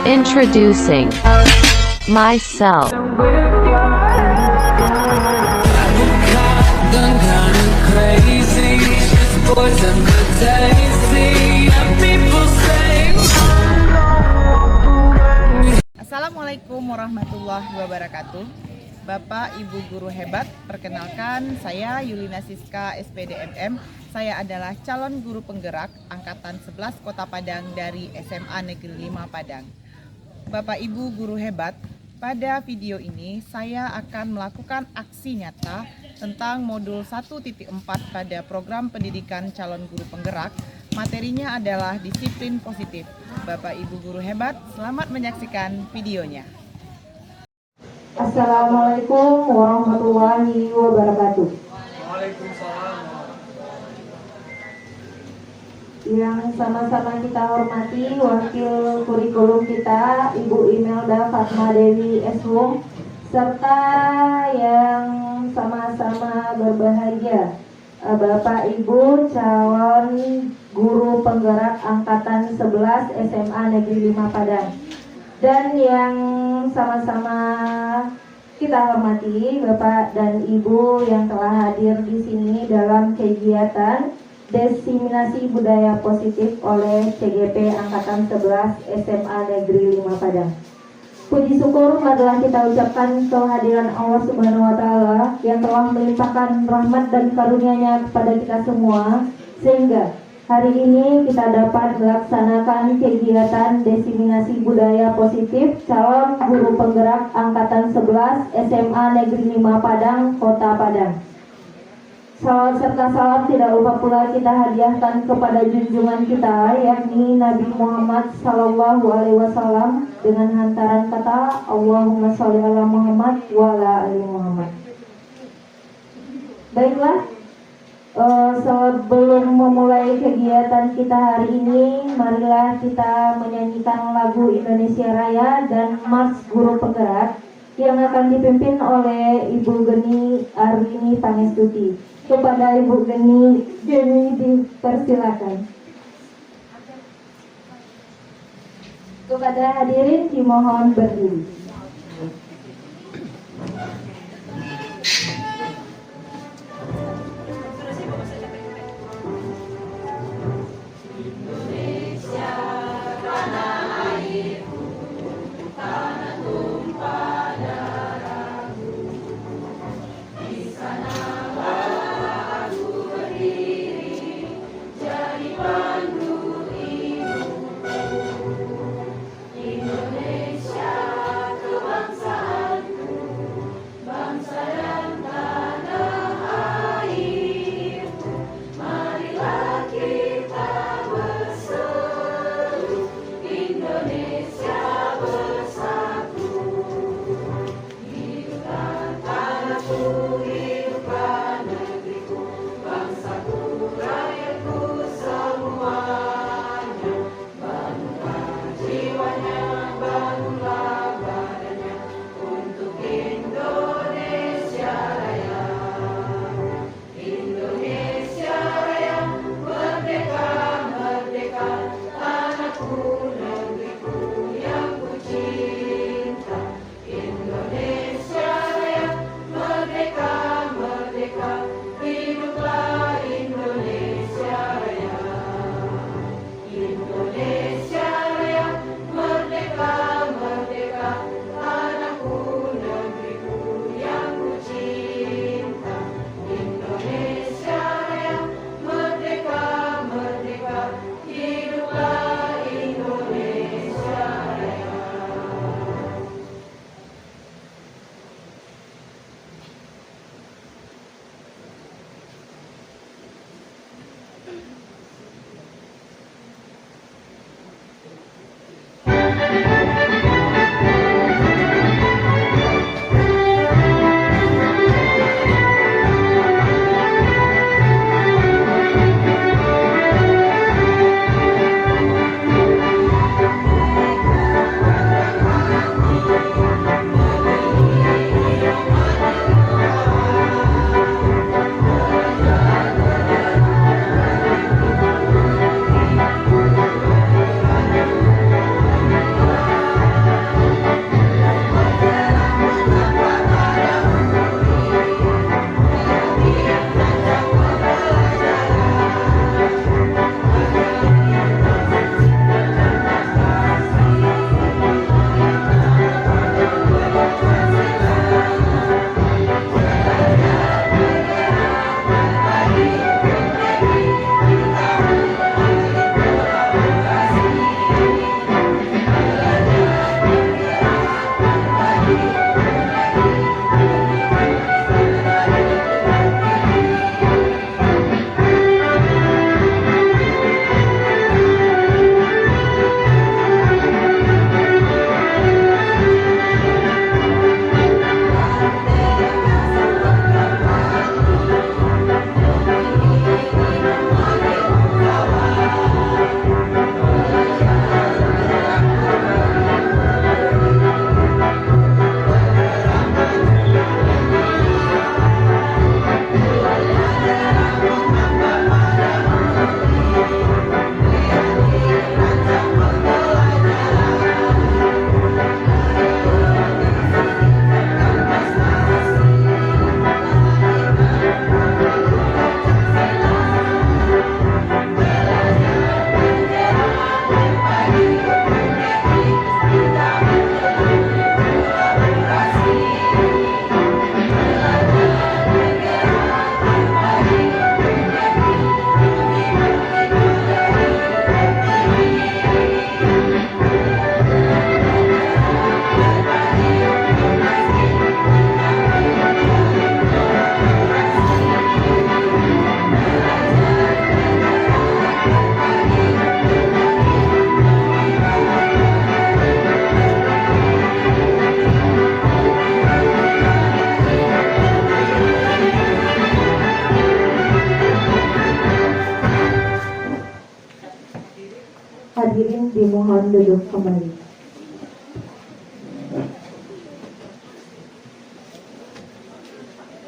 Introducing myself. Assalamualaikum warahmatullahi wabarakatuh. Bapak Ibu guru hebat, perkenalkan saya Yulina Siska SPD MM. Saya adalah calon guru penggerak angkatan 11 Kota Padang dari SMA Negeri 5 Padang. Bapak Ibu guru hebat, pada video ini saya akan melakukan aksi nyata tentang modul 1.4 pada program pendidikan calon guru penggerak. Materinya adalah disiplin positif. Bapak Ibu guru hebat, selamat menyaksikan videonya. Assalamualaikum warahmatullahi wabarakatuh. Waalaikumsalam. Yang sama-sama kita hormati wakil kurikulum kita Ibu Imelda Fatma Dewi Eswung, serta yang sama-sama berbahagia Bapak Ibu calon guru penggerak angkatan 11 SMA Negeri 5 Padang, dan yang sama-sama kita hormati Bapak dan Ibu yang telah hadir di sini dalam kegiatan Diseminasi Budaya Positif oleh CGP Angkatan 11 SMA Negeri 5 Padang. Puji syukur adalah kita ucapkan kehadiran Allah Subhanahu wa Ta'ala yang telah melimpahkan rahmat dan karunia-Nya kepada kita semua, sehingga hari ini kita dapat melaksanakan kegiatan Diseminasi Budaya Positif calon guru penggerak angkatan 11 SMA Negeri 5 Padang, Kota Padang. Salawat serta salam tidak lupa pula kita hadiahkan kepada junjungan kita, yakni Nabi Muhammad Sallallahu Alaihi Wasallam, dengan hantaran kata Allahumma sholli ala Muhammad wa ala ali Muhammad. Baiklah, sebelum memulai kegiatan kita hari ini, marilah kita menyanyikan lagu Indonesia Raya dan Mars Guru Penggerak yang akan dipimpin oleh Ibu Geni Arwini Pangestuti. Kepada Ibu Geni dipersilakan. Kepada hadirin dimohon berdiri. Merdeka! Mohon duduk kembali.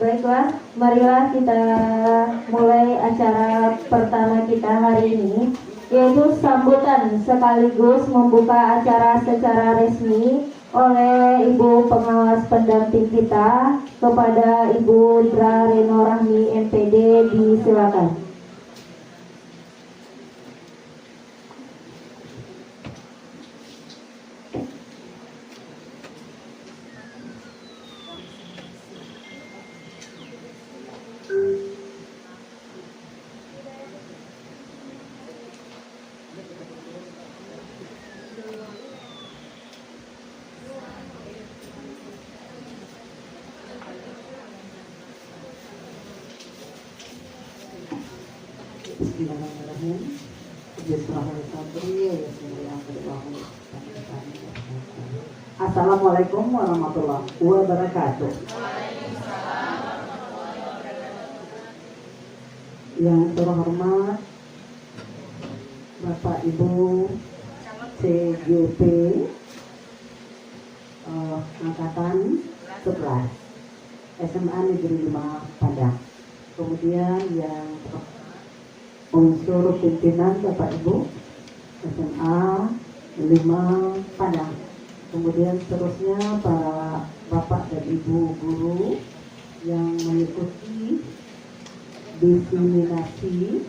Baiklah, marilah kita mulai acara pertama kita hari ini, yaitu sambutan sekaligus membuka acara secara resmi oleh Ibu Pengawas Pendamping kita kepada Ibu Dra Reno Rahmi MPD. Disilakan. Bismillahirrahmanirrahim. Assalamualaikum warahmatullahi wabarakatuh. Yang terhormat Bapak Ibu CGP Angkatan 11 SMA Negeri 5 Padang. Kemudian yang unsur pimpinan Bapak Ibu SMA 5 Padang. Kemudian seterusnya para Bapak dan Ibu guru yang mengikuti diseminasi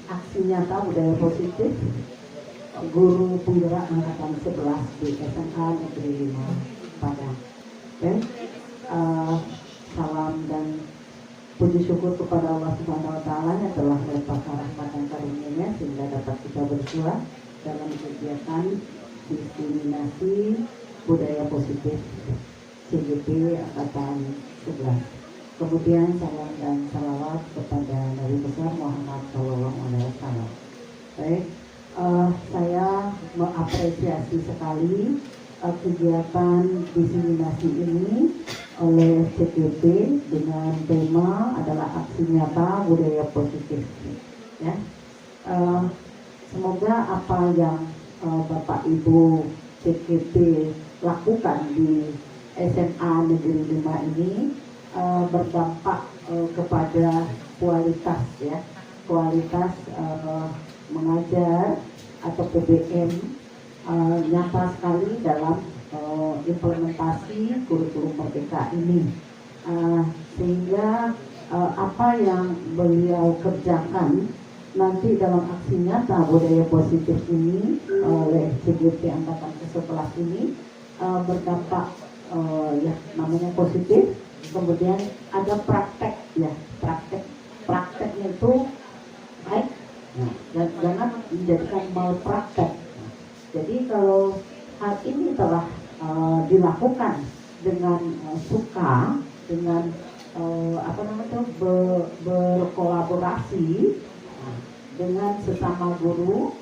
aksi nyata budaya positif guru penggerak angkatan 11 di SMA Negeri 5 Padang. Salam dan puji syukur kepada Allah Subhanahu wa Ta'ala yang telah melimpahkan rahmat dan karunia-Nya sehingga dapat kita bersua dalam kegiatan diseminasi budaya positif CGP Angkatan 11. Kemudian salam dan salawat kepada Nabi besar Muhammad SAW. Baik, saya mengapresiasi sekali kegiatan diseminasi ini oleh CGP dengan tema adalah aksi nyata budaya positif. Ya, semoga apa yang Bapak Ibu CGP lakukan di SMA Negeri 5 ini berdampak kepada kualitas, ya, kualitas mengajar atau PBM nyata sekali dalam implementasi kurikulum merdeka ini, sehingga apa yang beliau kerjakan nanti dalam aksi nyata budaya positif ini oleh CGP Angkatan ke-11 ini berdampak ya namanya positif. Kemudian ada praktek, ya, prakteknya itu baik, dan jangan menjadikan malpraktek. Jadi kalau hal ini telah dilakukan dengan suka, dengan berkolaborasi dengan sesama guru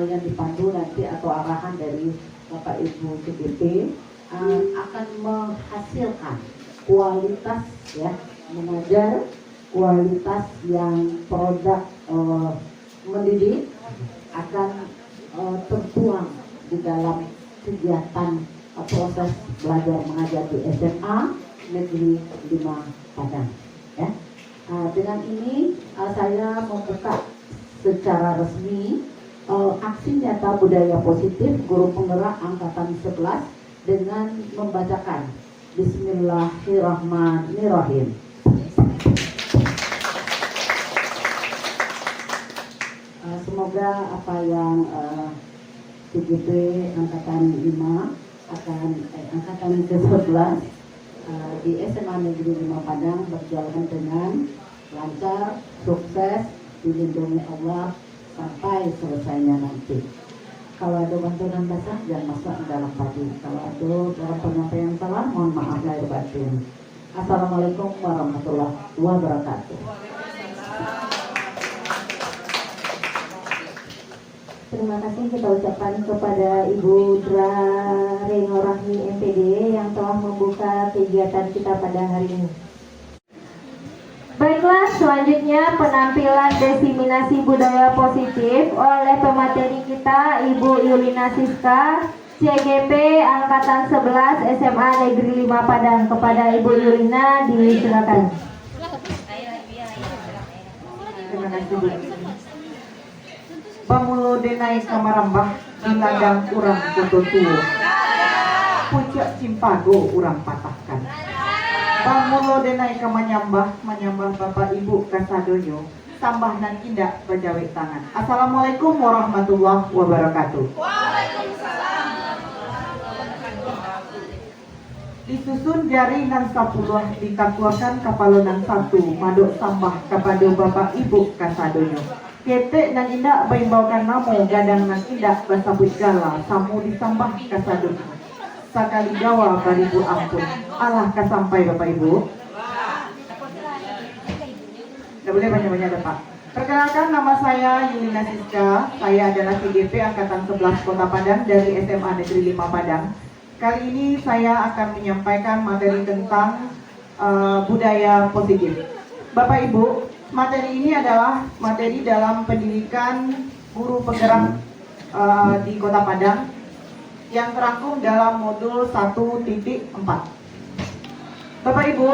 yang dipandu nanti atau arahan dari Bapak Ibu CGP akan menghasilkan kualitas, ya, mengajar kualitas yang produk mendidik akan tertuang di dalam kegiatan proses belajar mengajar di SMA Negeri 5 Padang. Ya. Dengan ini saya membuka secara resmi aksi nyata budaya positif guru penggerak angkatan 11 dengan membacakan Bismillahirrahmanirrahim. Semoga apa yang CGP angkatan 5 angkatan ke-11 di SMA Negeri 5 Padang berjalan dengan lancar, sukses, dilindungi Allah sampai selesainya nanti. Kalau ada bantuan basah jangan masuk dalam padi. Kalau ada dalam penyampaian salah, mohon maaf lahir batin. Assalamualaikum warahmatullahi wabarakatuh. Terima kasih kita ucapkan kepada Ibu Dra Reno Rahmi MPD yang telah membuka kegiatan kita pada hari ini. Baik. Baiklah, selanjutnya penampilan diseminasi budaya positif oleh pemateri kita Ibu Yulina Siska, CGP Angkatan 11 SMA Negeri 5 Padang. Kepada Ibu Yulina disilakan. Terima kasih Bu. Bamulo denai kamarambah di ladang urang foto tua. Pucuk cimpago urang patahkan. Bamulo denai kamanyambah manyambah Bapak Ibu kasadoyo. Tambah nan indah bajawe tangan. Assalamualaikum warahmatullahi wabarakatuh. Disusun jari nan 10 ditakuakan kapalonan 1 madok sambah kepada Bapak Ibu kasadoyo. Ketek nan indah baimbaukan namo gadang nan indah basabut gala samu disambah kasadoyo. Sakali gawa baribu ampun. Allah kasampai Bapak Ibu. Tidak boleh banyak-banyak ada Pak. Perkenalkan, nama saya Yulina Siska. Saya adalah CGP Angkatan 11 Kota Padang dari SMA Negeri 5 Padang. Kali ini saya akan menyampaikan materi tentang budaya positif. Bapak Ibu, materi ini adalah materi dalam pendidikan guru penggerak di Kota Padang yang terangkum dalam modul 1.4. Bapak Ibu,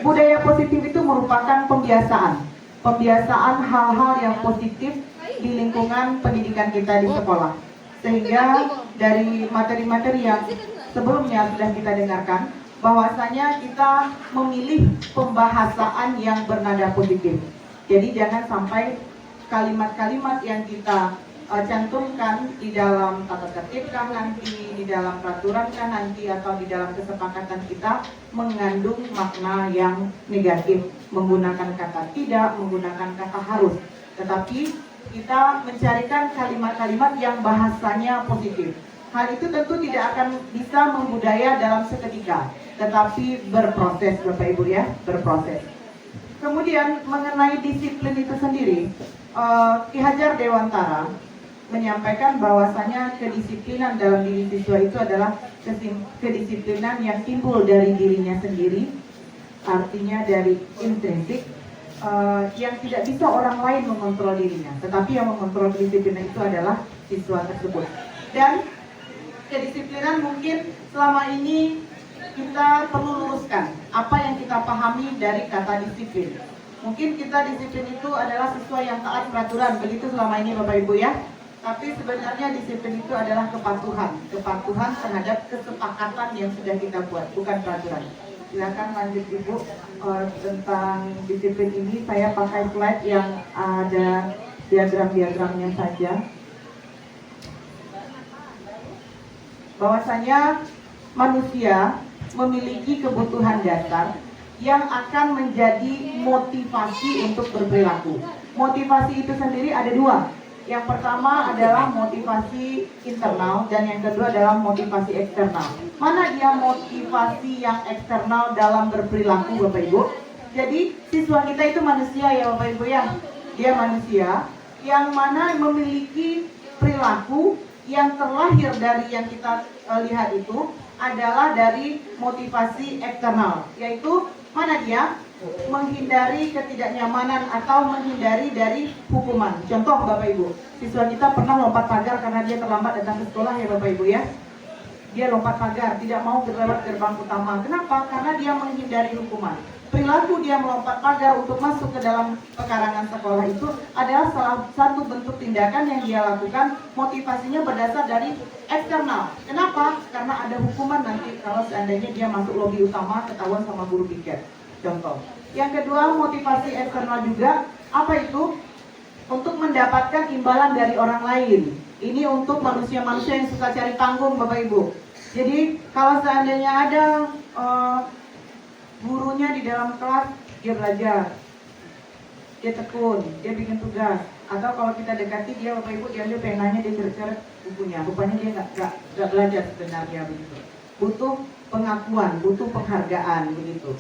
budaya positif itu merupakan pembiasaan hal-hal yang positif di lingkungan pendidikan kita di sekolah. Sehingga dari materi-materi yang sebelumnya sudah kita dengarkan, bahwasanya kita memilih pembahasan yang bernada positif. Jadi jangan sampai kalimat-kalimat yang kita cantumkan di dalam tata tertib kah nanti, di dalam peraturan kah nanti, atau di dalam kesepakatan kita mengandung makna yang negatif, menggunakan kata tidak, menggunakan kata harus. Tetapi kita mencarikan kalimat-kalimat yang bahasanya positif. Hal itu tentu tidak akan bisa membudaya dalam seketika, tetapi berproses Bapak Ibu ya, berproses. Kemudian mengenai disiplin itu sendiri, Ki Hajar Dewantara menyampaikan bahwasanya kedisiplinan dalam diri siswa itu adalah kedisiplinan yang timbul dari dirinya sendiri, artinya dari intrinsik, yang tidak bisa orang lain mengontrol dirinya, tetapi yang mengontrol kedisiplinan itu adalah siswa tersebut. Dan kedisiplinan mungkin selama ini kita perlu luruskan apa yang kita pahami dari kata disiplin. Mungkin kita disiplin itu adalah siswa yang taat peraturan, begitu selama ini Bapak Ibu ya. Tapi sebenarnya disiplin itu adalah kepatuhan terhadap kesepakatan yang sudah kita buat, bukan peraturan. Silakan lanjut Ibu. Tentang disiplin ini saya pakai slide yang ada diagram-diagramnya saja. Bahwasanya manusia memiliki kebutuhan dasar yang akan menjadi motivasi untuk berperilaku. Motivasi itu sendiri ada dua. Yang pertama adalah motivasi internal dan yang kedua adalah motivasi eksternal. Mana dia motivasi yang eksternal dalam berperilaku Bapak Ibu? Jadi siswa kita itu manusia ya Bapak Ibu ya. Dia manusia yang mana memiliki perilaku yang terlahir dari yang kita lihat itu adalah dari motivasi eksternal, yaitu mana dia? Menghindari ketidaknyamanan atau menghindari dari hukuman. Contoh Bapak Ibu, siswa kita pernah lompat pagar karena dia terlambat datang ke sekolah ya Bapak Ibu ya. Dia lompat pagar, tidak mau lewat gerbang utama. Kenapa? Karena dia menghindari hukuman. Perilaku dia melompat pagar untuk masuk ke dalam pekarangan sekolah itu adalah salah satu bentuk tindakan yang dia lakukan, motivasinya berdasar dari eksternal. Kenapa? Karena ada hukuman nanti kalau seandainya dia masuk lobi utama ketahuan sama guru piket. Contoh. Yang kedua, motivasi eksternal juga, apa itu? Untuk mendapatkan imbalan dari orang lain. Ini untuk manusia-manusia yang suka cari panggung Bapak Ibu. Jadi kalau seandainya ada gurunya di dalam kelas, dia belajar, dia tekun, dia bikin tugas. Atau kalau kita dekati dia Bapak Ibu, dia ambil penanya, dia coret-coret bukunya. Rupanya dia nggak belajar sebenarnya begitu. Butuh pengakuan, butuh penghargaan begitu.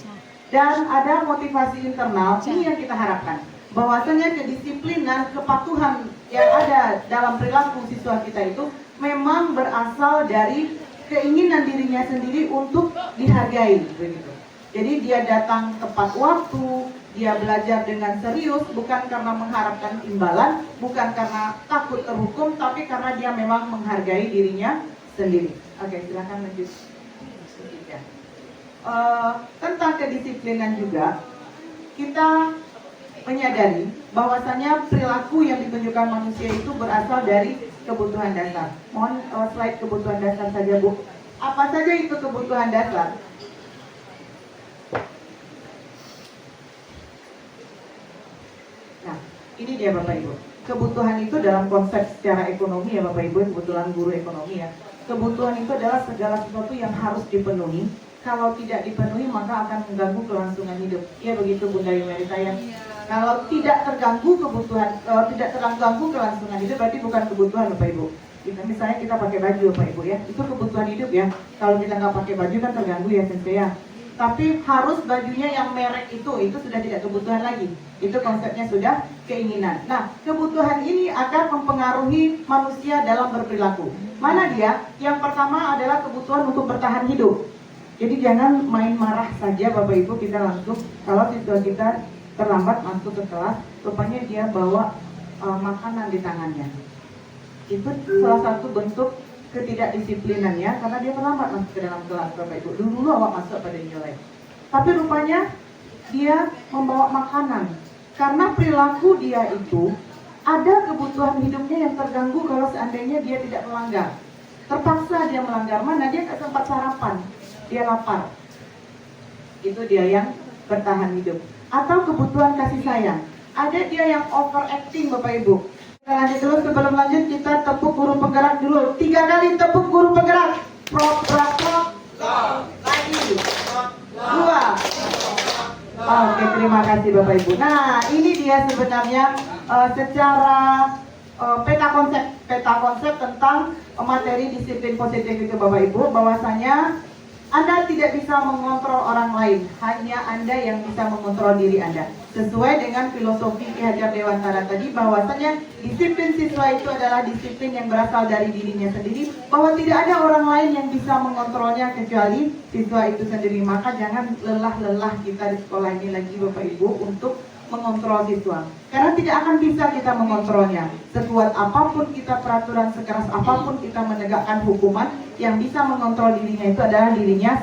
Dan ada motivasi internal, ini yang kita harapkan. Bahwasanya kedisiplinan, kepatuhan yang ada dalam perilaku siswa kita itu memang berasal dari keinginan dirinya sendiri untuk dihargai begitu. Jadi dia datang tepat waktu, dia belajar dengan serius, bukan karena mengharapkan imbalan, bukan karena takut terhukum, tapi karena dia memang menghargai dirinya sendiri. Oke, silakan lanjut. Tentang kedisiplinan juga, kita menyadari bahwasanya perilaku yang ditunjukkan manusia itu berasal dari kebutuhan dasar. Mohon slide kebutuhan dasar saja, Bu. Apa saja itu kebutuhan dasar? Nah, ini dia Bapak Ibu. Kebutuhan itu dalam konsep secara ekonomi ya Bapak Ibu, kebetulan guru ekonomi ya. Kebutuhan itu adalah segala sesuatu yang harus dipenuhi. Kalau tidak dipenuhi maka akan mengganggu kelangsungan hidup. Ya begitu Bunda Yumerita ya. Kalau tidak terganggu kebutuhan, tidak terganggu kelangsungan hidup berarti bukan kebutuhan Bapak Ibu. Misalnya kita pakai baju Bapak Ibu ya, itu kebutuhan hidup ya. Kalau kita nggak pakai baju kan terganggu ya Sensei ya. Tapi harus bajunya yang merek itu sudah tidak kebutuhan lagi. Itu konsepnya sudah keinginan. Nah, kebutuhan ini akan mempengaruhi manusia dalam berperilaku. Mana dia? Yang pertama adalah kebutuhan untuk bertahan hidup. Jadi jangan main marah saja Bapak Ibu, kita langsung kalau siswa kita terlambat masuk ke kelas, rupanya dia bawa makanan di tangannya. Itu salah satu bentuk ketidakdisiplinannya karena dia terlambat masuk ke dalam kelas Bapak Ibu. Dulu awak masuk pada nilai. Tapi rupanya dia membawa makanan. Karena perilaku dia itu ada kebutuhan hidupnya yang terganggu kalau seandainya dia tidak melanggar. Terpaksa dia melanggar, mana dia nggak sempat sarapan, dia lapar. Itu dia yang bertahan hidup. Atau kebutuhan kasih sayang. Ada dia yang overacting Bapak Ibu. Kita lanjut dulu, sebelum lanjut kita tepuk guru penggerak dulu. 3 kali tepuk guru penggerak. Prok, prok, prok. Lagi. 2. Oke, terima kasih Bapak Ibu. Nah, ini dia sebenarnya secara peta konsep tentang materi disiplin positif itu Bapak Ibu, bahwasanya Anda tidak bisa mengontrol orang lain, hanya Anda yang bisa mengontrol diri Anda. Sesuai dengan filosofi Ki Hajar Dewantara tadi, bahwasanya disiplin siswa itu adalah disiplin yang berasal dari dirinya sendiri, bahwa tidak ada orang lain yang bisa mengontrolnya kecuali siswa itu sendiri. Maka jangan lelah-lelah kita di sekolah ini lagi Bapak Ibu untuk mengontrol siswa, karena tidak akan bisa kita mengontrolnya. Sekuat apapun kita peraturan, sekeras apapun kita menegakkan hukuman, yang bisa mengontrol dirinya itu adalah dirinya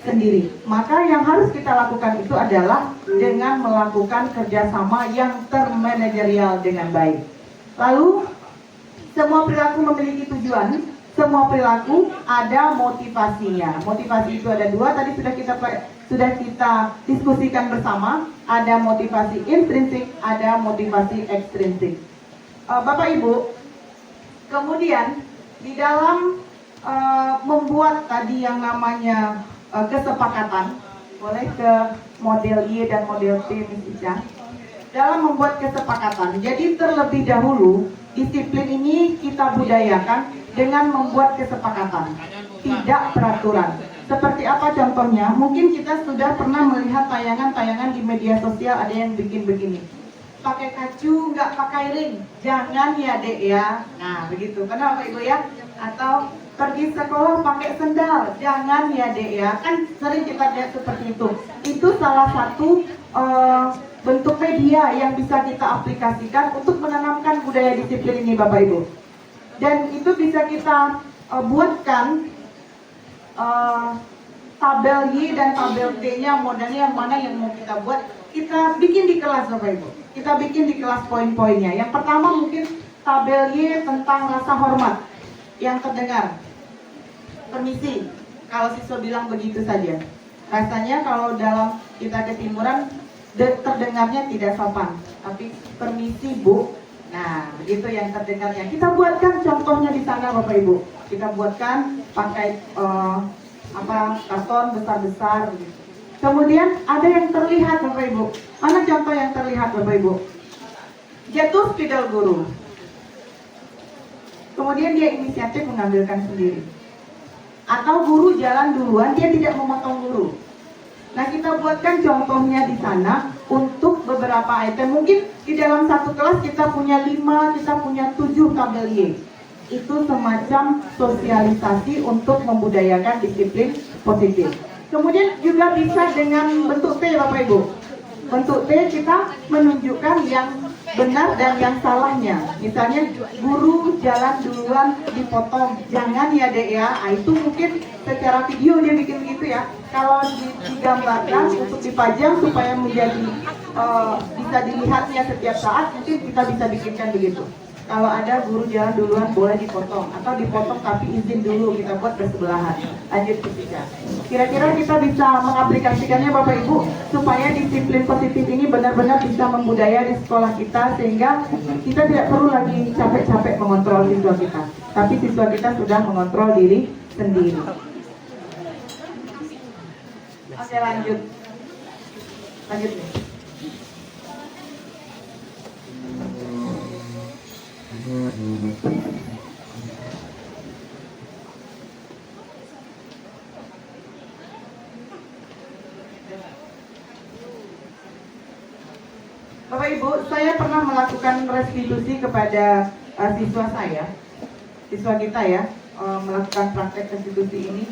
sendiri. Maka yang harus kita lakukan itu adalah dengan melakukan kerjasama yang termanajerial dengan baik. Lalu semua perilaku memiliki tujuan, semua perilaku ada motivasinya. Motivasi itu ada 2, tadi sudah kita diskusikan bersama. Ada motivasi intrinsik, ada motivasi ekstrinsik. Bapak Ibu, kemudian di dalam membuat tadi yang namanya kesepakatan, boleh ke model Y dan model P misalnya. Dalam membuat kesepakatan, jadi terlebih dahulu disiplin ini kita budayakan dengan membuat kesepakatan, tidak peraturan. Seperti apa contohnya? Mungkin kita sudah pernah melihat tayangan-tayangan di media sosial, ada yang bikin begini. Pakai kacu, nggak pakai ring. Jangan ya dek ya. Nah begitu, kenapa Ibu ya? Atau pergi sekolah pakai sendal. Jangan ya dek ya. Kan sering kita lihat seperti itu. Itu salah satu bentuk media yang bisa kita aplikasikan untuk menanamkan budaya disiplin ini Bapak Ibu. Dan itu bisa kita buatkan tabel Y dan tabel T-nya, modelnya yang mana yang mau kita buat, kita bikin di kelas Bapak Ibu. Kita bikin di kelas poin-poinnya. Yang pertama mungkin tabel Y tentang rasa hormat yang terdengar. Permisi, kalau siswa bilang begitu saja. Rasanya kalau dalam kita ketimuran terdengarnya tidak sopan. Tapi permisi Bu. Nah, begitu yang terdengarnya. Kita buatkan contohnya di sana Bapak Ibu. Kita buatkan pakai karton besar-besar gitu. Kemudian ada yang terlihat Bapak Ibu. Mana contoh yang terlihat Bapak Ibu? Jatuh spidol guru. Kemudian dia inisiatif mengambilkan sendiri. Atau guru jalan duluan, dia tidak memotong guru. Nah, kita buatkan contohnya di sana untuk beberapa item. Mungkin di dalam satu kelas kita punya 5, kita punya 7 tabel Y. Itu semacam sosialisasi untuk membudayakan disiplin positif. Kemudian juga bisa dengan bentuk T Bapak Ibu. Bentuk T kita menunjukkan yang benar dan yang salahnya. Misalnya guru jalan duluan dipotong, jangan ya dek ya. Nah, itu mungkin secara video dia bikin gitu ya. Kalau digambarkan untuk dipajang supaya menjadi bisa dilihatnya setiap saat, mungkin kita bisa bikinkan begitu. Kalau ada guru jalan duluan boleh dipotong, atau dipotong tapi izin dulu, kita buat bersebelahan. Lanjut ketiga. Kira-kira kita bisa mengaplikasikannya Bapak Ibu supaya disiplin positif ini benar-benar bisa membudaya di sekolah kita, sehingga kita tidak perlu lagi capek-capek mengontrol siswa kita, tapi siswa kita sudah mengontrol diri sendiri. Oke, lanjut. Lanjut nih. Bapak Ibu, saya pernah melakukan restitusi kepada siswa kita ya, melakukan praktek restitusi ini,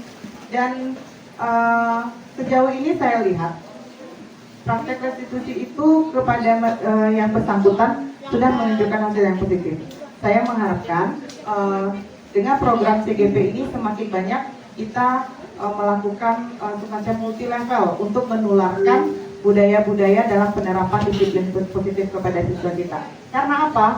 dan sejauh ini saya lihat praktek restitusi itu kepada yang bersangkutan sudah menunjukkan hasil yang positif. Saya mengharapkan dengan program CGP ini semakin banyak kita melakukan semacam multi level untuk menularkan budaya-budaya dalam penerapan disiplin positif kepada siswa kita. Karena apa?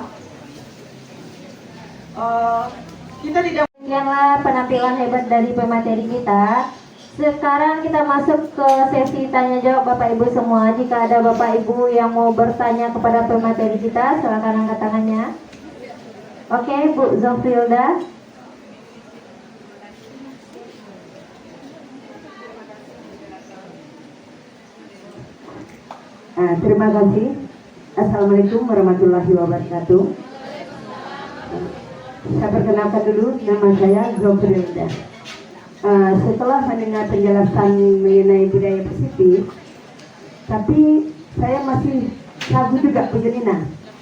Kita tidak. Demikianlah penampilan hebat dari pemateri kita. Sekarang kita masuk ke sesi tanya jawab Bapak Ibu semua. Jika ada Bapak Ibu yang mau bertanya kepada pemateri kita, silakan angkat tangannya. Oke, Bu Zofilda. Terima kasih. Assalamualaikum warahmatullahi wabarakatuh. Saya perkenalkan dulu, nama saya Zofilda. Setelah mendengar penjelasan mengenai budaya positif, tapi saya masih ragu juga begini.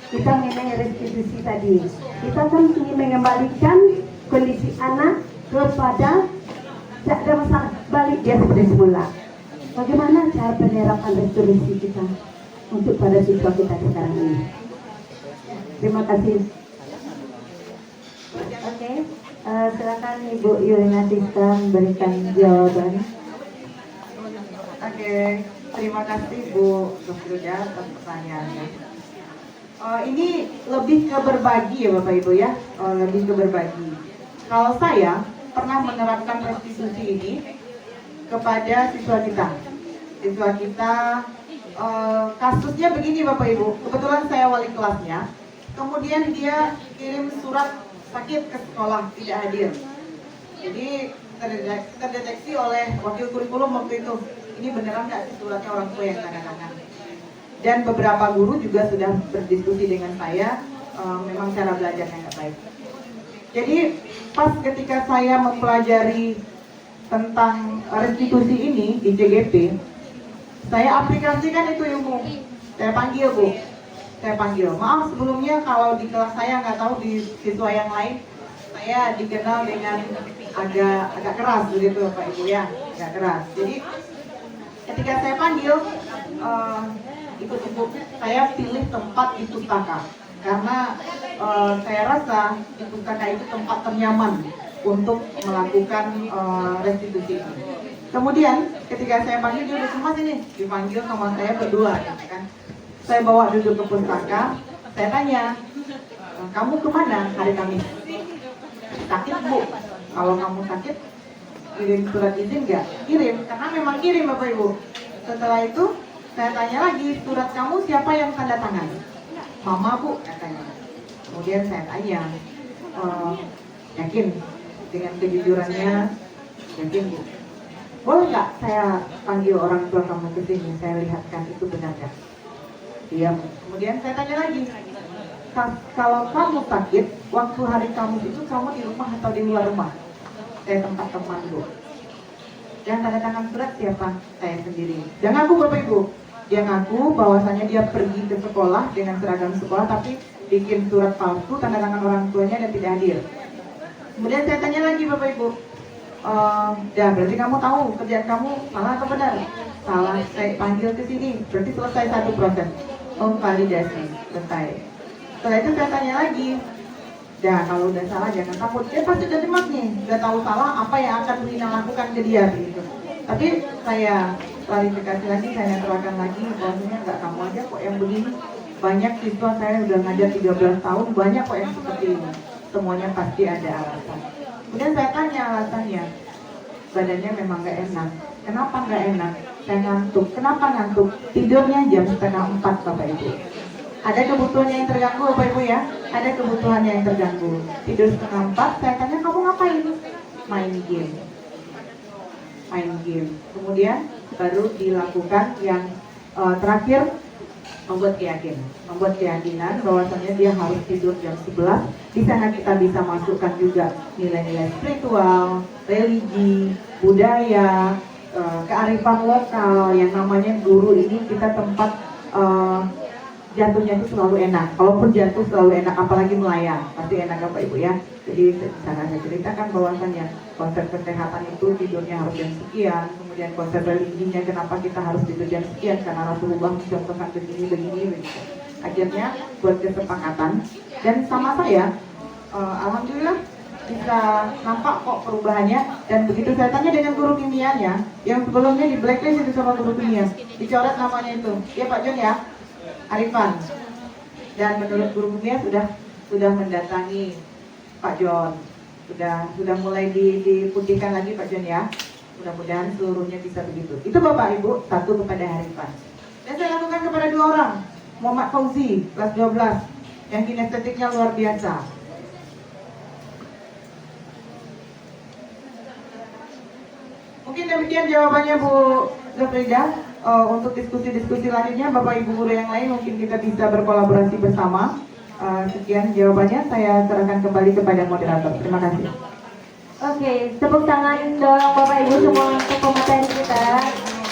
Kita mengenai restitusi tadi, kita kan ingin mengembalikan kondisi anak kepada tidak ada masalah, balik dia seperti semula. Bagaimana cara penerapan restitusi kita untuk pada siswa kita sekarang ini? Terima kasih. Oke, silakan Ibu Yulina Siska memberikan jawaban. Oke, terima kasih Bu Zofilda atas pertanyaannya. Ini lebih ke berbagi ya Bapak Ibu ya, lebih ke berbagi. Kalau saya pernah menerapkan restitusi ini kepada siswa kita. Kasusnya begini Bapak Ibu, kebetulan saya wali kelasnya, kemudian dia kirim surat sakit ke sekolah, tidak hadir. Jadi terdeteksi oleh wakil kurikulum waktu itu, ini beneran nggak sih suratnya orang tua yang tanda tangan. Dan beberapa guru juga sudah berdiskusi dengan saya, memang cara belajarnya nggak baik. Jadi pas ketika saya mempelajari tentang restitusi ini di CGP, saya aplikasikan itu ilmu. Saya panggil Bu, maaf sebelumnya kalau di kelas saya nggak tahu di siswa yang lain, saya dikenal dengan agak keras begitu Pak Ibu ya, agak keras. Jadi ketika saya panggil ibu-ibu, saya pilih tempat di pustaka karena saya rasa di pustaka itu tempat ternyaman untuk melakukan restitusi ini. Kemudian ketika saya panggil, dia udah semua sini, dipanggil sama saya berdua, kan? Saya bawa duduk ke pustaka, saya tanya, kamu kemana hari Kamis? Sakit Bu? Kalau kamu sakit, kirim surat izin nggak? Kirim, karena memang kirim Bapak Ibu. Setelah itu, saya tanya lagi, surat kamu siapa yang tanda tangan? Mama Bu, katanya. Kemudian saya tanya, yakin dengan kejujurannya, yakin Bu? Boleh nggak saya panggil orang tua kamu ke sini, saya lihatkan itu benar nggak? Diam. Kemudian saya tanya lagi, kalau kamu sakit, waktu hari kamu itu kamu di rumah atau di luar rumah? Saya tempat teman Bu. Yang tanda tangan surat siapa? Saya sendiri. Dia ngaku Bapak Ibu. Dia ngaku bahwasanya dia pergi ke sekolah dengan seragam sekolah, tapi bikin surat palsu, tanda tangan orang tuanya dan tidak hadir. Kemudian saya tanya lagi Bapak Ibu, Ya berarti kamu tahu kerjaan kamu salah atau benar? Salah, saya panggil ke sini, berarti selesai satu proses validasi, selesai. Setelah itu saya tanya lagi, ya kalau udah salah jangan takut, dia pasti udah cemas nih, udah tahu salah apa yang akan Lina lakukan ke dia gitu. Tapi saya klarifikasi lagi, saya terangkan lagi, bahwasanya nggak kamu aja kok yang begini, banyak siswa saya udah ngajar 13 tahun, banyak kok yang seperti ini, semuanya pasti ada alasan. Kemudian saya tanya alasannya, badannya memang nggak enak. Kenapa nggak enak? Saya ngantuk. Kenapa ngantuk? Tidurnya jam 3:30 Bapak Ibu. Ada kebutuhannya yang terganggu Bapak Ibu ya? Ada kebutuhannya yang terganggu. Tidur 3:30, saya tanya kamu ngapain? Main game. Main game. Kemudian baru dilakukan yang terakhir, membuat keyakinan bahwasannya dia harus tidur jam 11. Di sana kita bisa masukkan juga nilai-nilai spiritual, religi, budaya, kearifan lokal. Yang namanya guru ini kita tempat jatuhnya itu selalu enak. Kalaupun jatuh selalu enak, apalagi melayan, pasti enak Bapak Ibu ya. Jadi sana saya ceritakan bahwasannya konsep kesehatan itu tidurnya harus jam sekian, kemudian konsep religinya kenapa kita harus tidur jam sekian, karena Rasulullah mencontohkan begini begitu. Akhirnya buat kesepakatan dan sama saya, alhamdulillah bisa nampak kok perubahannya. Dan begitu saya tanya dengan guru kimianya, yang sebelumnya di blacklist itu sama guru kimia, dicoret namanya itu, ya Pak John ya, Arifan. Dan menurut guru kimia sudah mendatangi Pak John, sudah mulai diputihkan lagi Pak John ya. Mudah-mudahan seluruhnya bisa begitu. Itu Bapak Ibu, satu kepada Arifan. Dan saya lakukan kepada 2 orang, Muhammad Fauzi, kelas 12, yang kinestetiknya luar biasa. Mungkin demikian jawabannya Bu Zafrida. Untuk diskusi-diskusi lainnya Bapak Ibu guru yang lain mungkin kita bisa berkolaborasi bersama. Sekian jawabannya, saya serahkan kembali kepada moderator. Terima kasih. Oke, tepuk tangan dong Bapak Ibu semua untuk pemateri kita.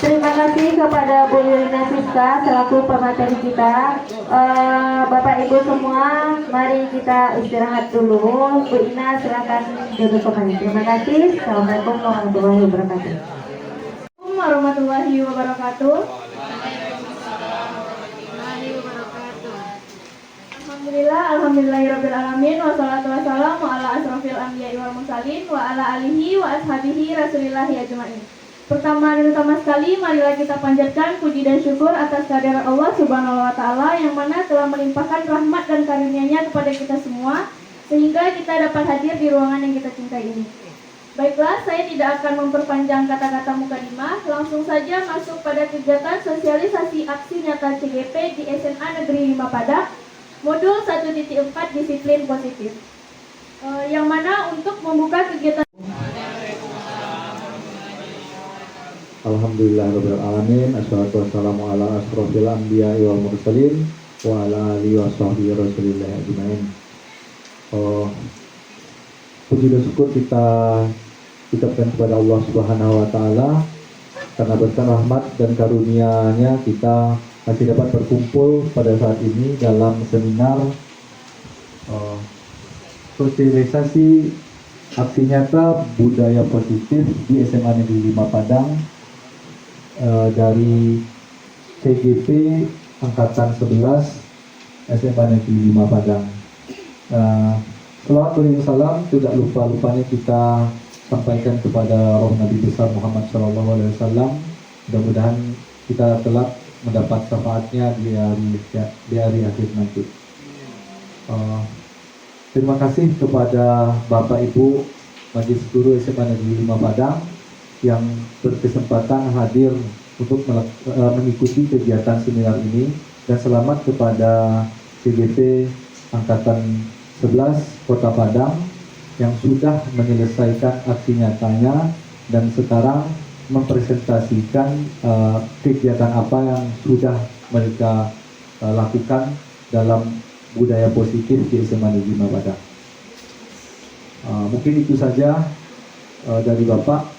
Terima kasih kepada Bu Yulina Siska selaku pemateri kita. Bapak Ibu semua, mari kita istirahat dulu. Bu Ina silakan duduk kembali. Terima kasih. Assalamualaikum warahmatullahi wabarakatuh. Assalamualaikum warahmatullahi wabarakatuh. Alhamdulillahirrabbilalamin. Wassalatu wassalamu ala asrafil anbiya'i wal mursalin wa ala alihi wa ashabihi rasulillahi ajma'in. Pertama dan utama sekali, marilah kita panjatkan puji dan syukur atas kehadiran Allah Subhanahu wa Ta'ala yang mana telah melimpahkan rahmat dan karunia-Nya kepada kita semua, sehingga kita dapat hadir di ruangan yang kita cintai ini. Baiklah, saya tidak akan memperpanjang kata-kata mukadimah, langsung saja masuk pada kegiatan sosialisasi aksi nyata CGP di SMA Negeri 5 Padang, modul 1.4 disiplin positif. Yang mana untuk membuka kegiatan. Alhamdulillahirabbil alamin, assalatu wassalamu ala asrofil anbiya'i wal mursalin wa ala alihi washabbihi rasulillahi ajmain. Puji dan syukur kita ucapkan kepada Allah Subhanahu wa Ta'ala karena berkat rahmat dan karunia-Nya kita masih dapat berkumpul pada saat ini dalam seminar sosialisasi aksi nyata budaya positif di SMA Negeri 5 Padang dari CGP Angkatan 11 SMA Negeri 5 Padang. Salawat dan salam tidak lupa-lupanya kita sampaikan kepada roh Nabi besar Muhammad SAW. Mudah-mudahan kita kelak mendapat syafaatnya di hari akhir nanti. Terima kasih kepada Bapak Ibu Majelis Guru SMA Negeri 5 Padang yang berkesempatan hadir untuk mengikuti kegiatan seminar ini, dan selamat kepada CGP Angkatan 11 Kota Padang yang sudah menyelesaikan aksi nyatanya dan sekarang mempresentasikan kegiatan apa yang sudah mereka lakukan dalam budaya positif di SMA Negeri 5 Padang. Mungkin itu saja dari Bapak.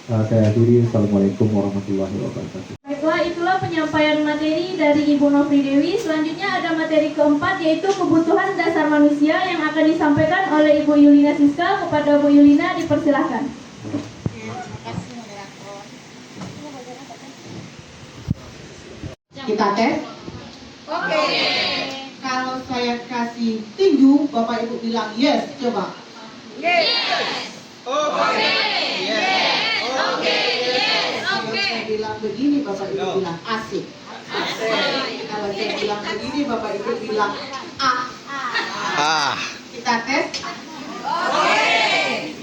Saya akhiri. Assalamualaikum warahmatullahi wabarakatuh. Baiklah, itulah penyampaian materi dari Ibu Nofri Dewi. Selanjutnya ada materi keempat, yaitu kebutuhan dasar manusia yang akan disampaikan oleh Ibu Yulina Siska. Kepada Bu Yulina dipersilahkan. Kita tes. Oke. Kalau saya kasih tinju, Bapak Ibu bilang yes, coba. Yes. Oke. Yes. Oke. Yes. Kalau saya bilang begini, Bapak Ibu bilang asik. Asik. Kalau saya bilang begini, Bapak Ibu bilang ah. Kita tes. Oke.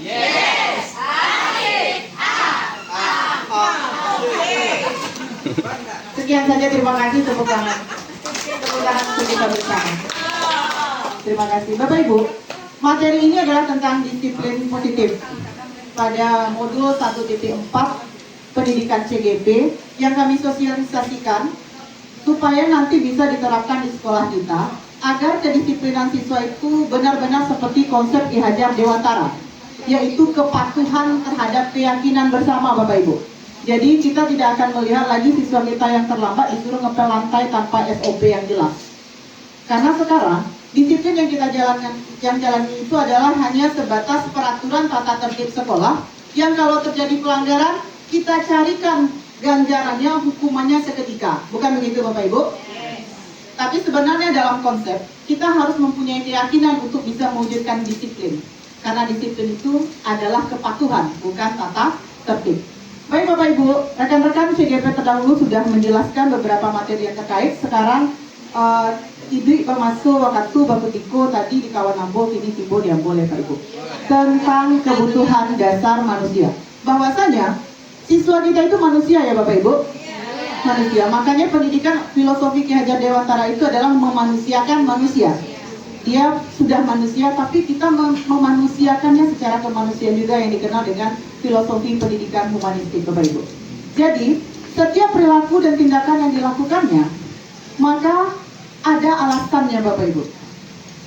Yes. Asik. Sekian saja, terima kasih, tepuk tangan. Tepuk tangan untuk kita bersama. Terima kasih. Bapak Ibu, materi ini adalah tentang disiplin positif pada modul 1.4 pendidikan CGP yang kami sosialisasikan supaya nanti bisa diterapkan di sekolah kita agar kedisiplinan siswa itu benar-benar seperti konsep Ki Hajar Dewantara, yaitu kepatuhan terhadap keyakinan bersama, Bapak Ibu. Jadi kita tidak akan melihat lagi siswa kita yang terlambat disuruh ngepel lantai tanpa SOP yang jelas. Karena sekarang disiplin yang kita jalani itu adalah hanya sebatas peraturan tata tertib sekolah yang kalau terjadi pelanggaran kita carikan ganjarannya, hukumannya seketika. Bukan begitu, Bapak Ibu? Tapi sebenarnya dalam konsep kita harus mempunyai keyakinan untuk bisa mewujudkan disiplin. Karena disiplin itu adalah kepatuhan, bukan tata tertib. Baik Bapak Ibu, rekan-rekan CGP terdahulu sudah menjelaskan beberapa materi yang terkait. Sekarang Ibu Bamasu Wakatu Bakutiko tadi di kawan Nambo, kini Tibo Diambo ya Pak Ibu, tentang kebutuhan dasar manusia. Bahwasanya siswa kita itu manusia ya Bapak Ibu, manusia. Makanya pendidikan filosofi Ki Hajar Dewantara itu adalah memanusiakan manusia. Dia sudah manusia, tapi kita memanusiakannya secara kemanusiaan juga yang dikenal dengan filosofi pendidikan humanistik, Bapak Ibu. Jadi, setiap perilaku dan tindakan yang dilakukannya, maka ada alasannya, Bapak Ibu.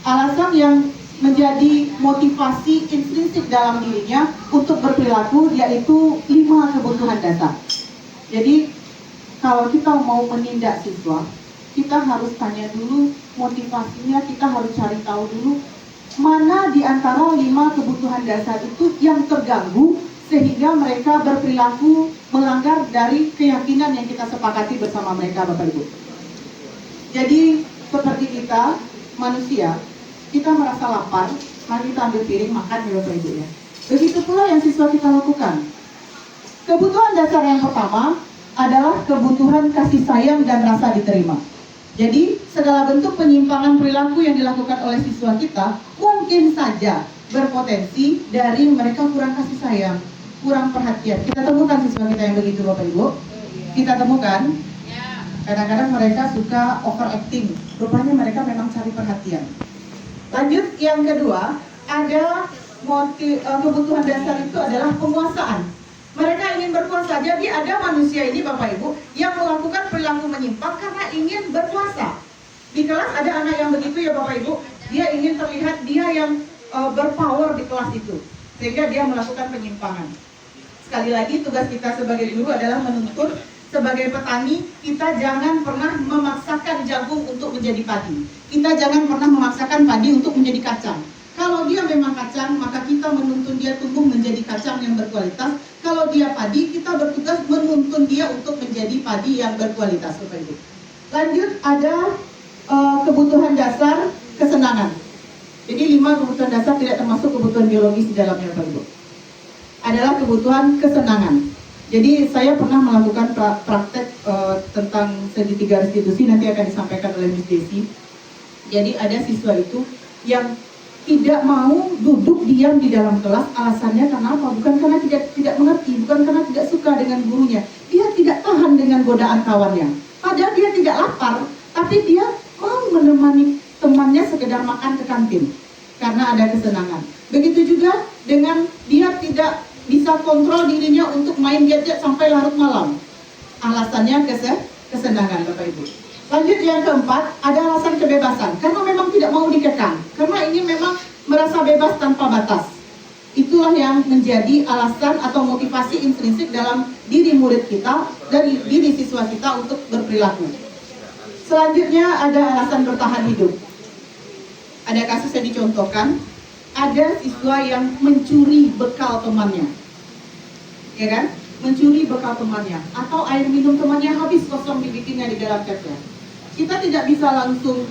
Alasan yang menjadi motivasi intrinsik dalam dirinya untuk berperilaku, yaitu 5 kebutuhan dasar. Jadi, kalau kita mau menindak siswa, kita harus tanya dulu motivasinya, kita harus cari tahu dulu mana di antara 5 kebutuhan dasar itu yang terganggu sehingga mereka berperilaku melanggar dari keyakinan yang kita sepakati bersama mereka, Bapak Ibu. Jadi seperti kita manusia, kita merasa lapar, mari kita ambil piring makan ya Bapak Ibu ya. Begitu pula yang siswa kita lakukan. Kebutuhan dasar yang pertama adalah kebutuhan kasih sayang dan rasa diterima. Jadi, segala bentuk penyimpangan perilaku yang dilakukan oleh siswa kita mungkin saja berpotensi dari mereka kurang kasih sayang, kurang perhatian. Kita temukan siswa kita yang begitu, Bapak Ibu. Kita temukan, kadang-kadang mereka suka overacting. Rupanya mereka memang cari perhatian. Lanjut, yang kedua, ada kebutuhan dasar itu adalah penguasaan. Mereka ingin berkuasa. Jadi ada manusia ini Bapak Ibu yang melakukan perilaku menyimpang karena ingin berkuasa. Di kelas ada anak yang begitu ya Bapak Ibu. Dia ingin terlihat dia yang berpower di kelas itu, sehingga dia melakukan penyimpangan. Sekali lagi tugas kita sebagai guru adalah menuntut sebagai petani, kita jangan pernah memaksakan jagung untuk menjadi padi. Kita jangan pernah memaksakan padi untuk menjadi kacang. Kalau dia memang kacang, maka kita menuntun dia tumbuh menjadi kacang yang berkualitas. Kalau dia padi, kita bertugas menuntun dia untuk menjadi padi yang berkualitas, Bapak Ibu. Lanjut, ada kebutuhan dasar kesenangan. Jadi 5 kebutuhan dasar tidak termasuk kebutuhan biologis di dalamnya, Bapak Ibu. Adalah kebutuhan kesenangan. Jadi saya pernah melakukan praktek tentang segitiga restitusi, nanti akan disampaikan oleh Miss Desi. Jadi ada siswa itu yang tidak mau duduk diam di dalam kelas, alasannya karena apa? Bukan karena tidak mengerti, bukan karena tidak suka dengan gurunya. Dia tidak tahan dengan godaan kawannya. Padahal dia tidak lapar, tapi dia mau menemani temannya sekedar makan ke kantin karena ada kesenangan. Begitu juga dengan dia tidak bisa kontrol dirinya untuk main gadget sampai larut malam. Alasannya kesenangan, Bapak Ibu. Lanjut yang keempat, ada alasan kebebasan. Karena memang tidak mau dikekang. Karena ini memang merasa bebas tanpa batas. Itulah yang menjadi alasan atau motivasi intrinsik dalam diri murid kita dan diri siswa kita untuk berperilaku. Selanjutnya ada alasan bertahan hidup. Ada kasus yang dicontohkan, ada siswa yang mencuri bekal temannya. Ya kan? mencuri bekal temannya, atau air minum temannya habis kosong dibikinnya di dalam tepnya. Kita tidak bisa langsung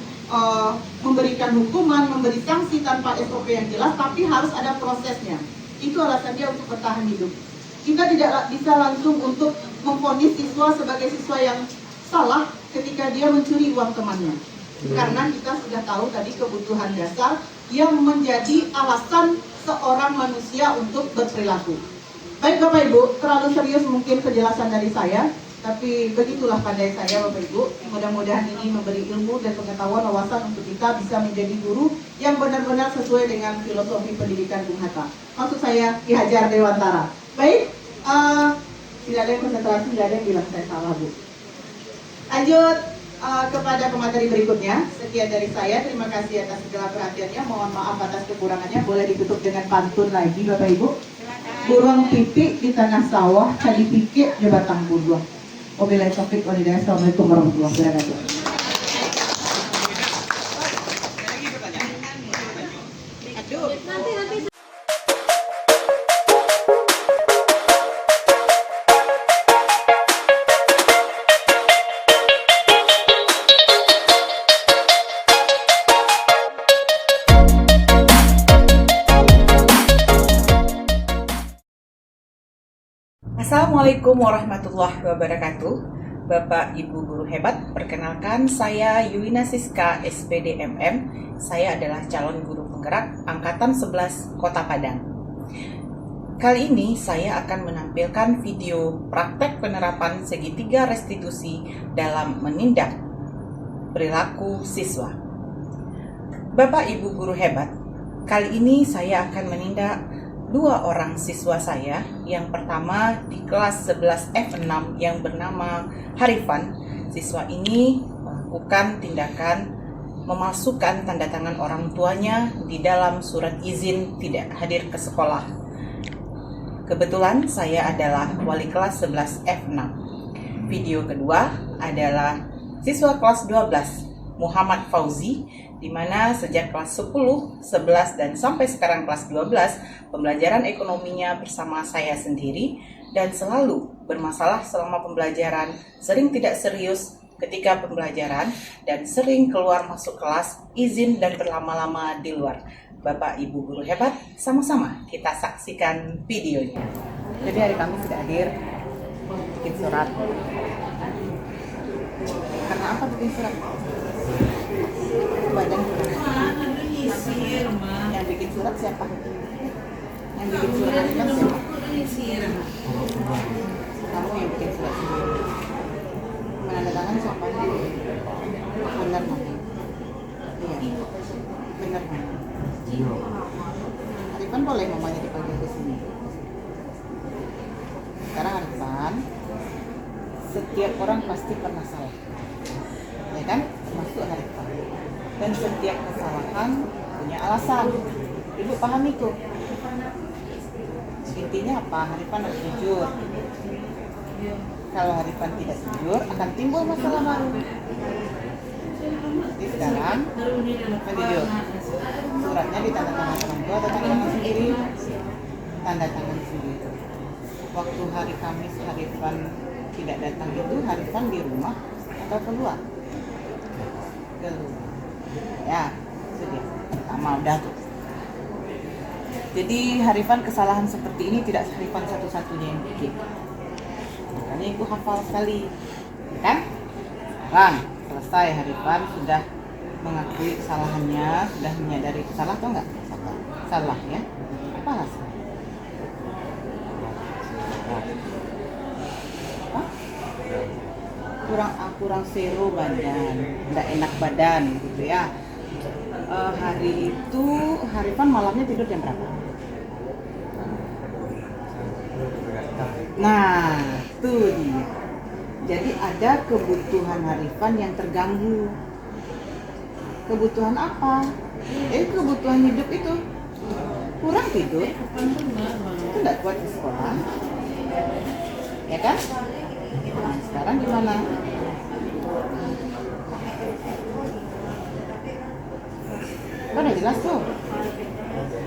memberikan hukuman, memberi sanksi tanpa SOP yang jelas, tapi harus ada prosesnya. Itu alasan dia untuk bertahan hidup. Kita tidak bisa langsung untuk memvonis siswa sebagai siswa yang salah ketika dia mencuri uang temannya. Karena kita sudah tahu tadi kebutuhan dasar yang menjadi alasan seorang manusia untuk berperilaku. Baik Bapak Ibu, terlalu serius mungkin penjelasan dari saya, tapi begitulah pandai saya Bapak Ibu. Mudah-mudahan ini memberi ilmu dan pengetahuan wawasan untuk kita bisa menjadi guru yang benar-benar sesuai dengan filosofi pendidikan Bung Hatta. Maksud saya Ki Hajar Dewantara. Baik, tidak ada yang konsentrasi, tidak ada yang bilang saya salah Bu. Lanjut kepada pemateri berikutnya. Sekian dari saya, terima kasih atas segala perhatiannya. Mohon maaf atas kekurangannya. Boleh ditutup dengan pantun lagi Bapak Ibu. Burung pipik di tengah sawah, cari pikik di batang buah. Wabillahi taufiq wal hidayah. Assalamualaikum warahmatullahi wabarakatuh. Assalamualaikum warahmatullahi wabarakatuh. Bapak Ibu guru hebat, perkenalkan saya Yulina Siska SPD MM. Saya adalah calon guru penggerak angkatan 11 Kota Padang. Kali ini saya akan menampilkan video praktek penerapan segitiga restitusi dalam menindak perilaku siswa. Bapak Ibu guru hebat, kali ini saya akan menindak 2 orang siswa saya. Yang pertama di kelas 11 F6 yang bernama Harifan. Siswa ini melakukan tindakan memalsukan tanda tangan orang tuanya di dalam surat izin tidak hadir ke sekolah. Kebetulan saya adalah wali kelas 11 F6. Video kedua adalah siswa kelas 12 Muhammad Fauzi, di mana sejak kelas 10, 11, dan sampai sekarang kelas 12, pembelajaran ekonominya bersama saya sendiri dan selalu bermasalah selama pembelajaran, sering tidak serius ketika pembelajaran, dan sering keluar masuk kelas, izin dan berlama-lama di luar. Bapak Ibu guru hebat, sama-sama kita saksikan videonya. Jadi hari Kamis tidak hadir, bikin surat. Karena apa bikin surat? Badan yang bikin surat siapa? Yang bikin surat kan siapa? Kamu yang bikin surat sendiri. Menandatangan siapa? Benar mami. Iya. Benar mami. Harifan boleh mamanya dipanggil ke sini. Sekarang Harifan, setiap orang pasti pernah salah, ya kan? Termasuk Harifan. Dan setiap kesalahan punya alasan. Ibu paham itu? Intinya apa? Harifan harus jujur. Kalau Harifan tidak jujur, akan timbul masalah baru. Jadi sekarang, jujur. Suratnya ditandatangan orang tua atau tanda tangan sendiri? Tanda tangan sendiri. Waktu hari Kamis Harifan tidak datang itu, Harifan di rumah atau keluar? Keluar. Ya, sudah. Sama udah tuh. Jadi Harifan kesalahan seperti ini tidak Harifan satu-satunya yang bikin. Makanya ibu hafal sekali, kan? Sekarang selesai Harifan sudah mengakui kesalahannya, sudah menyadari salah atau enggak? Salah ya. Apa alasan? Apa? Kurang seru badan, enggak enak badan gitu ya. Hari itu Harifan malamnya tidur jam berapa? Nah, tuh dia. Jadi ada kebutuhan Harifan yang terganggu. Kebutuhan apa? Kebutuhan hidup itu. Kurang tidur, itu enggak kuat di sekolah. Ya kan? Nah, sekarang gimana? Kan udah jelas tuh.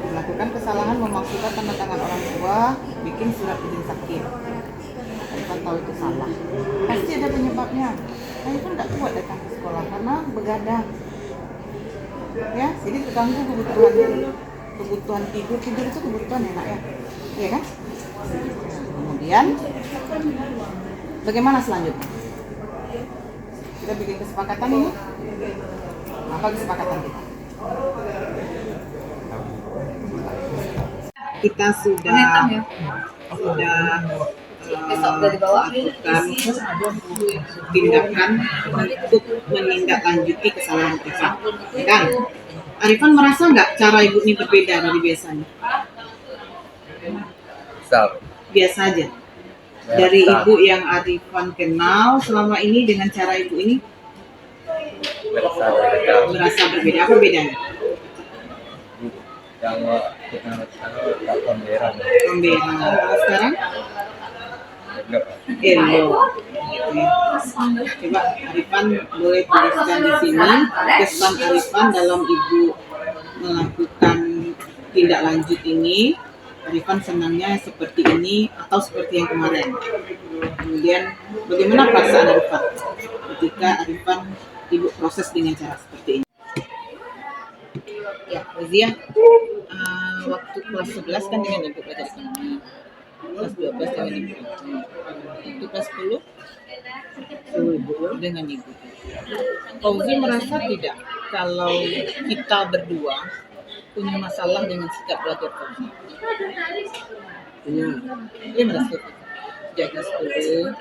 Melakukan kesalahan memalsukan tanda tangan orang tua, bikin surat izin sakit. ada penyebabnya. Arifan nggak kuat datang ke sekolah karena begadang. Ya, jadi terganggu kebutuhan tidur itu kebutuhan enak ya, iya kan? Kemudian bagaimana selanjutnya? Kita bikin kesepakatan ini. Apa kesepakatan kita? Kita sudah melakukan tindakan untuk menindaklanjuti kesalahan Arifan. Kan? Arifan merasa nggak cara ibu ini berbeda dari biasanya? Biasa aja. Dari ibu yang Arifan kenal selama ini dengan cara ibu ini merasa berbeda. Apa bedanya? Yang kita pemberan. Kalau sekarang? Coba Arifan boleh tuliskan di sini kesan Arifan dalam ibu melakukan tindak lanjut ini. Arifan senangnya seperti ini atau seperti yang kemarin. Kemudian bagaimana perasaan Arifan ketika Arifan ibu proses dengan cara seperti ini? Ya, Rozia, waktu kelas 11 kan dengan ibu belajar ekonomi, kelas 12 dengan ibu, itu kelas 10 dengan ibu. Fauzi merasa tidak kalau kita berdua punya masalah dengan sikap belajar Fauzi? Dia merasa itu. Sejak kelas 10,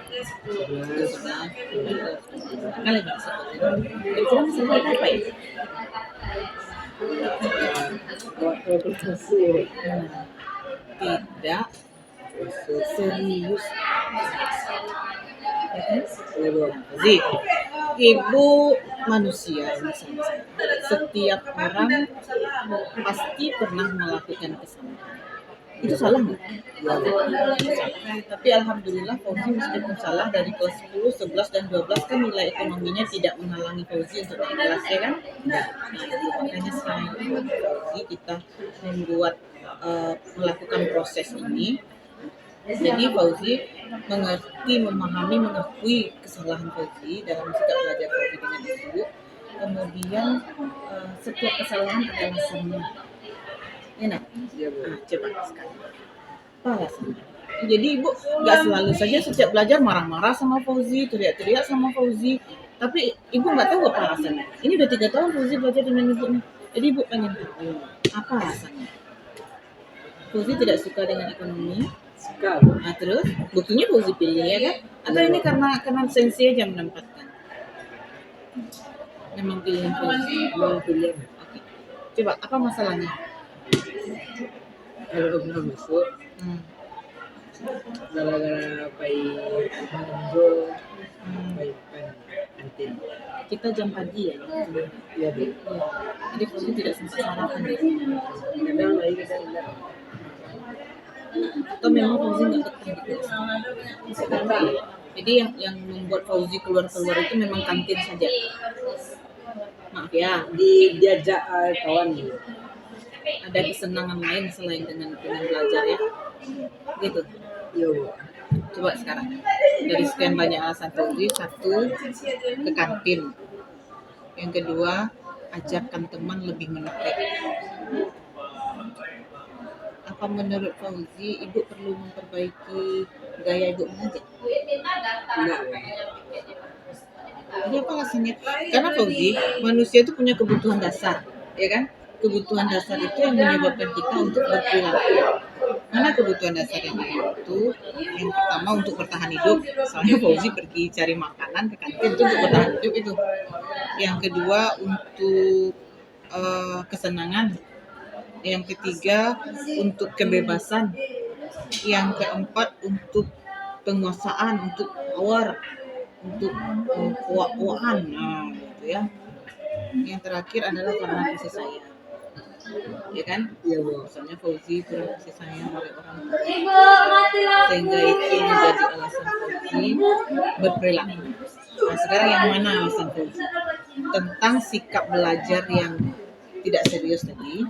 kalian merasa Fauzi. Kira-kira masalah apa ya? Tidak serius. Zik, ibu manusia, setiap orang pasti pernah melakukan kesalahan. Itu salah nggak? Tapi alhamdulillah Fauzi meskipun salah dari kelas 10, 11, dan 12 kan nilai ekonominya tidak menghalangi Fauzi untuk naik kelas, ya kan? Nah, itu makanya selain Fauzi kita membuat melakukan proses ini. Jadi Fauzi mengerti, memahami, mengakui kesalahan Fauzi dalam sikap belajar Fauzi dengan ibu. Kemudian setiap kesalahan ada alasannya. Enak? Coba sekali. Apa alasannya? Jadi ibu nggak selalu saja setiap belajar marah-marah sama Fauzi, teriak-teriak sama Fauzi. Tapi ibu nggak tahu apa alasannya. Ini udah 3 tahun Fauzi belajar dengan ibu nih. Jadi ibu pengen tahu apa alasannya. Fauzi tidak suka dengan ekonomi. Nah, terus buktinya Fauzi pilih, ya kan? Atau ini karena sensi aja menempatkan? Memang pilihan Fauzi. Oke. Coba apa masalahnya? Kalau belum masuk, gara-gara menunggu kantin. Kita jam pagi ya? Iya, Bu. Jadi Fauzi tidak sempat sarapan ya? Kadang lagi kadang. Atau memang Fauzi nggak betah di kelas? Jadi yang membuat Fauzi keluar itu memang kantin saja. Maaf ya, Diajak kawan gitu. ada kesenangan lain selain dengan belajar ya, gitu. Iya, Bu. Coba sekarang dari sekian banyak alasan Fauzi, 1 ke kantin, yang kedua ajarkan teman lebih menarik. Apa menurut Fauzi ibu perlu memperbaiki gaya ibu mengajar? Enggak. Jadi apa alasannya? Karena Fauzi, manusia itu punya kebutuhan dasar, ya kan? Kebutuhan dasar itu yang menyebabkan kita untuk berperilaku. Mana kebutuhan dasar yang itu? Yang pertama untuk bertahan hidup. Soalnya Fauzi pergi cari makanan ke kantin itu untuk bertahan hidup itu. Yang kedua untuk kesenangan. Yang ketiga untuk kebebasan. Yang keempat untuk penguasaan, untuk power, untuk keuangan, nah gitu ya. Yang terakhir adalah karena kasih sayang, ya kan? Iya, Bu. Misalnya Fauzi kurang kasih sayang oleh orang tua, sehingga itu menjadi alasan Fauzi berperilaku. Nah sekarang yang mana alasan Fauzi tentang sikap belajar yang tidak serius tadi?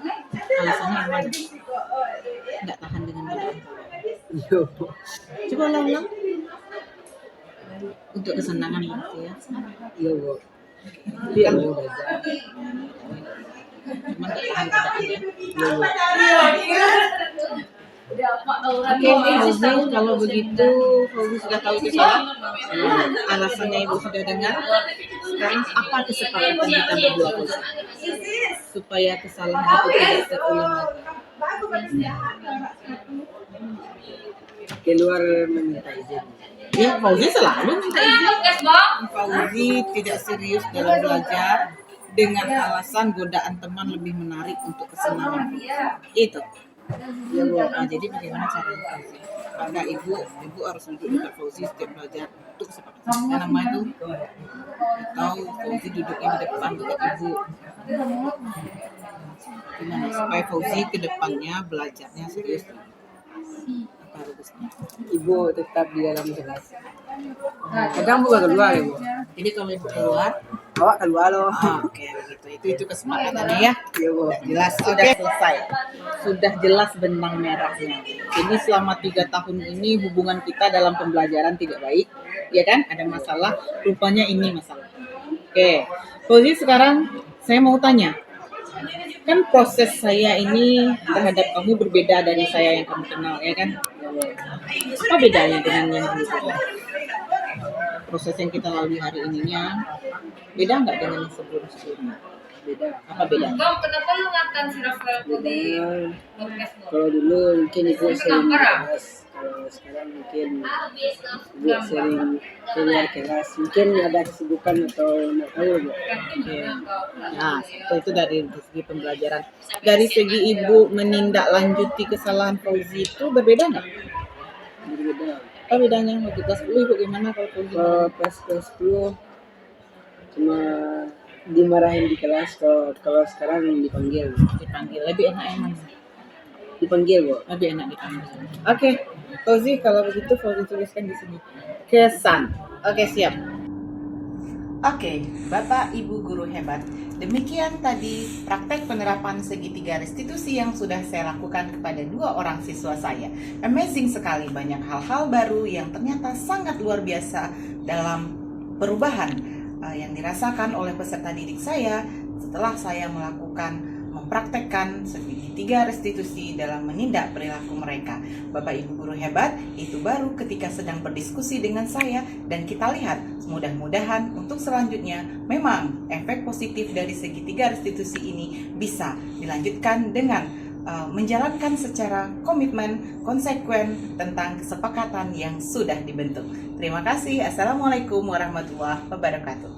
Alasannya yang mana? Nggak tahan dengan belajar. Iya, Bu. Coba ulang-ulang. untuk kesenangan gitu ya. Iya bu. Iya bu belajar. Cuman tahan keadaannya. Iya bu. Oke, Fauzi, kalau begitu Fauzi sudah tahu kesalahan, alasannya Ibu sudah dengar. Sekarang apa kesepakatan kita berdua, Fauzi, supaya kesalahan itu tidak terulang lagi? Keluar meminta izin. Ya, Fauzi selalu minta izin. Fauzi tidak serius dalam belajar dengan alasan godaan teman lebih menarik untuk kesenangan. Itu. Ya, Bu. Nah, jadi bagaimana caranya Fauzi? Karena ibu harus duduk dekat Fauzi setiap belajar untuk kesepakatan apa namanya itu, atau Fauzi duduknya di depan dekat ibu. Gimana supaya Fauzi ke depannya belajarnya serius? Apa bagusnya? Ibu tetap di dalam kelas. Kadang bukan keluar ibu. Jadi kalau ibu keluar, Awak keluar loh. oke begitu. Itu kesepakatannya ya. Iya bu. Jelas sudah selesai. Sudah jelas benang merahnya. Ini selama 3 tahun ini hubungan kita dalam pembelajaran tidak baik, ya kan? Ada masalah. Rupanya ini masalah. Oke, Fauzi, sekarang saya mau tanya. Kan proses saya ini terhadap kamu berbeda dari saya yang kamu kenal, ya kan? Apa bedanya dengan yang dulu? Proses yang kita lalui hari ininya beda nggak dengan yang sebelum-sebelumnya? Beda. Apa beda? Kenapa lu ngatan si Rafael di podcast lo? Kalau dulu mungkin ibu sering kelas, kalau sekarang mungkin ibu sering keluar kelas. Mungkin ada kesibukan atau nggak tahu bu. Nah, itu dari segi pembelajaran. Dari segi ibu menindaklanjuti kesalahan Fauzi itu berbeda nggak? Berbeda. Apa bedanya? Waktu kelas 10 ibu gimana kalau Fauzi? Kalau pas kelas 10 cuma dimarahin di kelas, kalau sekarang dipanggil. Dipanggil lebih enak emang. Dipanggil bu. Lebih enak dipanggil. Oke, Fauzi, kalau begitu Fauzi tuliskan di sini. Kesan. Oke, siap. Oke, Bapak Ibu guru hebat. Demikian tadi praktek penerapan segitiga restitusi yang sudah saya lakukan kepada 2 orang siswa saya. Amazing sekali, banyak hal-hal baru yang ternyata sangat luar biasa dalam perubahan yang dirasakan oleh peserta didik saya setelah saya mempraktekkan segitiga restitusi dalam menindak perilaku mereka. Bapak Ibu guru hebat, itu baru ketika sedang berdiskusi dengan saya dan kita lihat mudah-mudahan untuk selanjutnya memang efek positif dari segitiga restitusi ini bisa dilanjutkan dengan menjalankan secara komitmen, konsekuen tentang kesepakatan yang sudah dibentuk. Terima kasih. Assalamualaikum warahmatullahi wabarakatuh.